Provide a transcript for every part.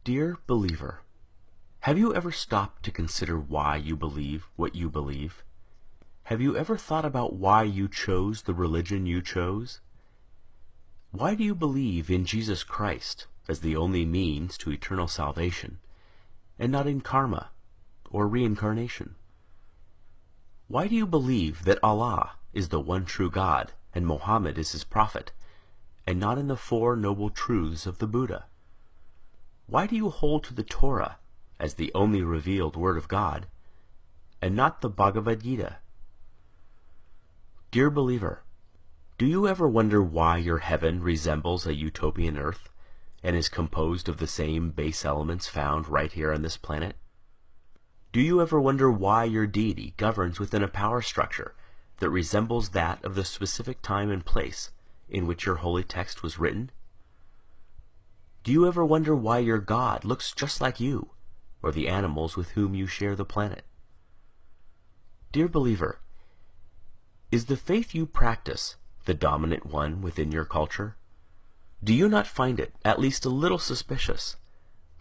Dear believer, have you ever stopped to consider why you believe what you believe? Have you ever thought about why you chose the religion you chose? Why do you believe in Jesus Christ as the only means to eternal salvation, and not in karma or reincarnation? Why do you believe that Allah is the one true God and Muhammad is his prophet, and not in the Four Noble Truths of the Buddha? Why do you hold to the Torah as the only revealed Word of God, and not the Bhagavad Gita? Dear believer, do you ever wonder why your heaven resembles a utopian earth, and is composed of the same base elements found right here on this planet? Do you ever wonder why your deity governs within a power structure that resembles that of the specific time and place in which your holy text was written? Do you ever wonder why your God looks just like you, or the animals with whom you share the planet? Dear believer, is the faith you practice the dominant one within your culture? Do you not find it at least a little suspicious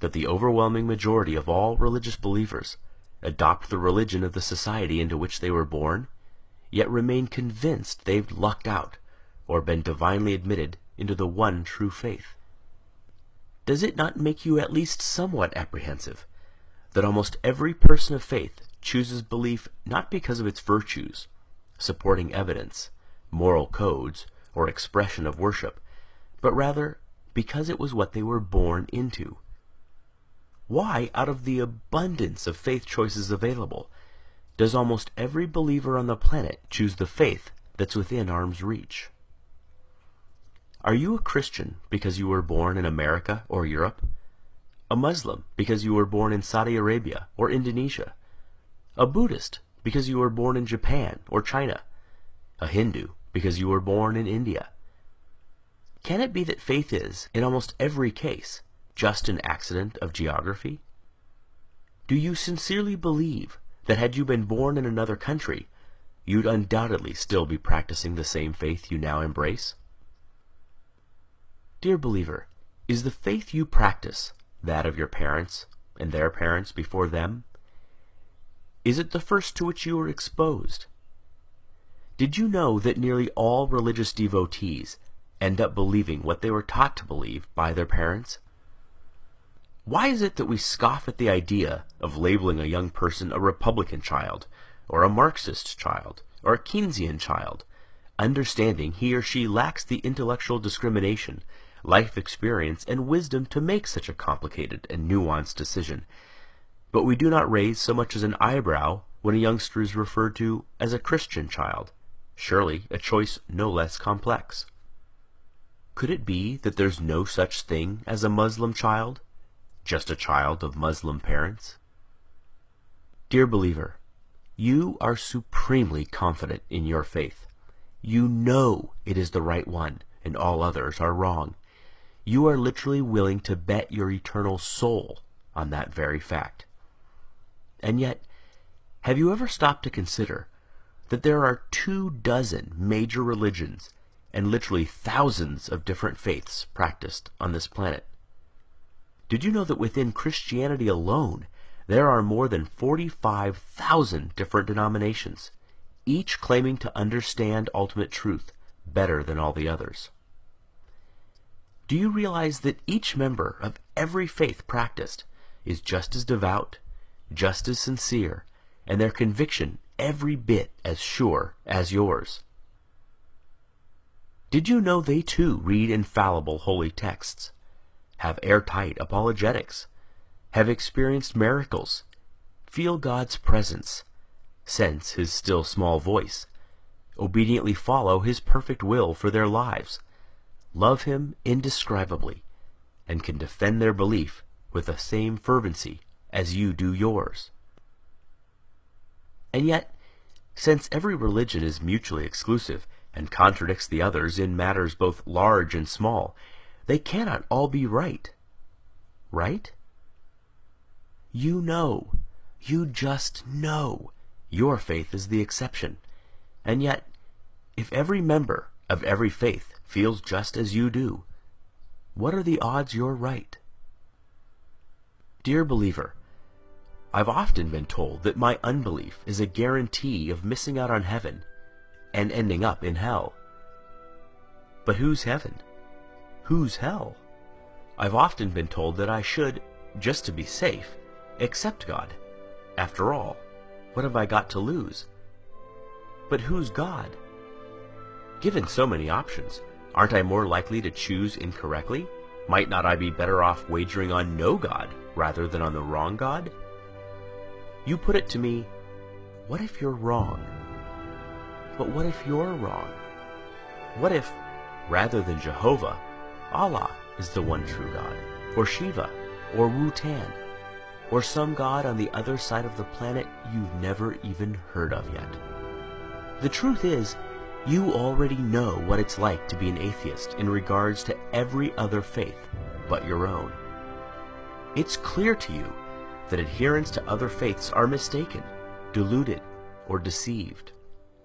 that the overwhelming majority of all religious believers adopt the religion of the society into which they were born, yet remain convinced they've lucked out or been divinely admitted into the one true faith? Does it not make you at least somewhat apprehensive that almost every person of faith chooses belief not because of its virtues, supporting evidence, moral codes, or expression of worship, but rather because it was what they were born into? Why, out of the abundance of faith choices available, does almost every believer on the planet choose the faith that's within arm's reach? Are you a Christian because you were born in America or Europe? A Muslim because you were born in Saudi Arabia or Indonesia? A Buddhist because you were born in Japan or China? A Hindu because you were born in India? Can it be that faith is, in almost every case, just an accident of geography? Do you sincerely believe that had you been born in another country, you'd undoubtedly still be practicing the same faith you now embrace? Dear believer, is the faith you practice that of your parents and their parents before them? Is it the first to which you were exposed? Did you know that nearly all religious devotees end up believing what they were taught to believe by their parents? Why is it that we scoff at the idea of labeling a young person a Republican child, or a Marxist child, or a Keynesian child, understanding he or she lacks the intellectual discrimination, life experience, and wisdom to make such a complicated and nuanced decision, but we do not raise so much as an eyebrow when a youngster is referred to as a Christian child, surely a choice no less complex? Could it be that there's no such thing as a Muslim child, just a child of Muslim parents? Dear believer, you are supremely confident in your faith. You know it is the right one, and all others are wrong. You are literally willing to bet your eternal soul on that very fact. And yet, have you ever stopped to consider that there are 24 major religions and literally thousands of different faiths practiced on this planet? Did you know that within Christianity alone, there are more than 45,000 different denominations, each claiming to understand ultimate truth better than all the others? Do you realize that each member of every faith practiced is just as devout, just as sincere, and their conviction every bit as sure as yours? Did you know they too read infallible holy texts, have airtight apologetics, have experienced miracles, feel God's presence, sense His still small voice, obediently follow His perfect will for their lives, love Him indescribably, and can defend their belief with the same fervency as you do yours? And yet, since every religion is mutually exclusive and contradicts the others in matters both large and small, they cannot all be right. Right? You know, you just know, your faith is the exception. And yet, if every member of every faith feels just as you do, what are the odds you're right? Dear believer, I've often been told that my unbelief is a guarantee of missing out on heaven and ending up in hell. But who's heaven? Who's hell? I've often been told that I should, just to be safe, accept God. After all, what have I got to lose? But who's God? Given so many options, aren't I more likely to choose incorrectly? Might not I be better off wagering on no God rather than on the wrong God? You put it to me, what if you're wrong? But what if you're wrong? What if, rather than Jehovah, Allah is the one true God, or Shiva, or Wu-Tan, or some god on the other side of the planet you've never even heard of yet? The truth is, you already know what it's like to be an atheist in regards to every other faith but your own. It's clear to you that adherents to other faiths are mistaken, deluded, or deceived,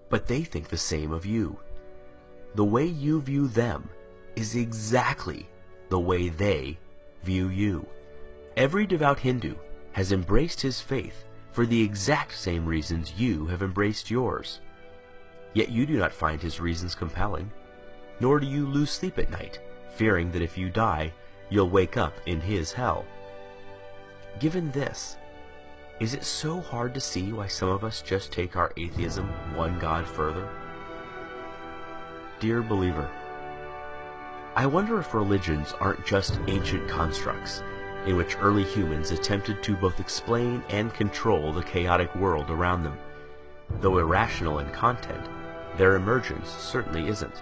but they think the same of you. The way you view them is exactly the way they view you. Every devout Hindu has embraced his faith for the exact same reasons you have embraced yours. Yet you do not find his reasons compelling, nor do you lose sleep at night, fearing that if you die, you'll wake up in his hell. Given this, is it so hard to see why some of us just take our atheism one God further? Dear believer, I wonder if religions aren't just ancient constructs in which early humans attempted to both explain and control the chaotic world around them. Though irrational in content, their emergence certainly isn't.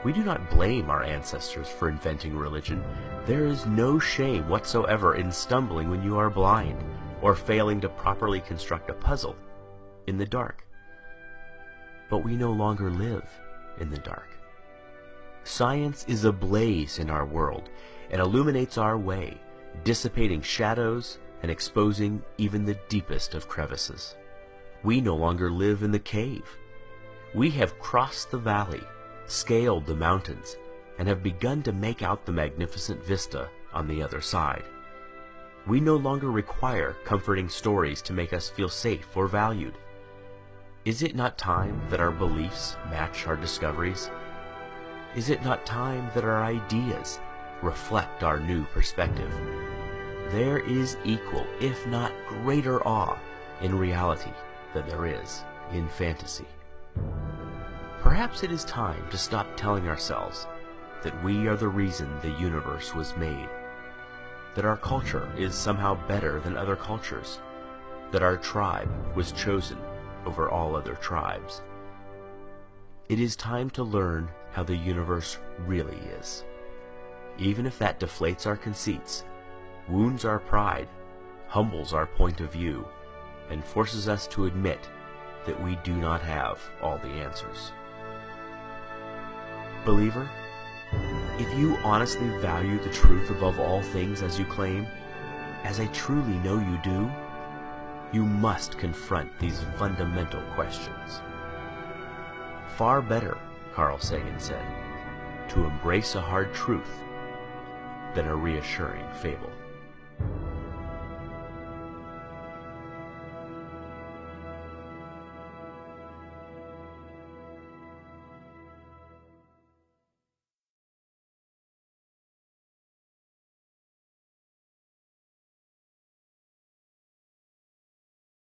We do not blame our ancestors for inventing religion. There is no shame whatsoever in stumbling when you are blind, or failing to properly construct a puzzle in the dark. But we no longer live in the dark. Science is ablaze in our world and illuminates our way, dissipating shadows and exposing even the deepest of crevices. We no longer live in the cave. We have crossed the valley, scaled the mountains, and have begun to make out the magnificent vista on the other side. We no longer require comforting stories to make us feel safe or valued. Is it not time that our beliefs match our discoveries? Is it not time that our ideas reflect our new perspective? There is equal, if not greater awe in reality than there is in fantasy. Perhaps it is time to stop telling ourselves that we are the reason the universe was made, that our culture is somehow better than other cultures, that our tribe was chosen over all other tribes. It is time to learn how the universe really is, even if that deflates our conceits, wounds our pride, humbles our point of view, and forces us to admit that we do not have all the answers. Believer, if you honestly value the truth above all things as you claim, as I truly know you do, you must confront these fundamental questions. Far better, Carl Sagan said, to embrace a hard truth than a reassuring fable.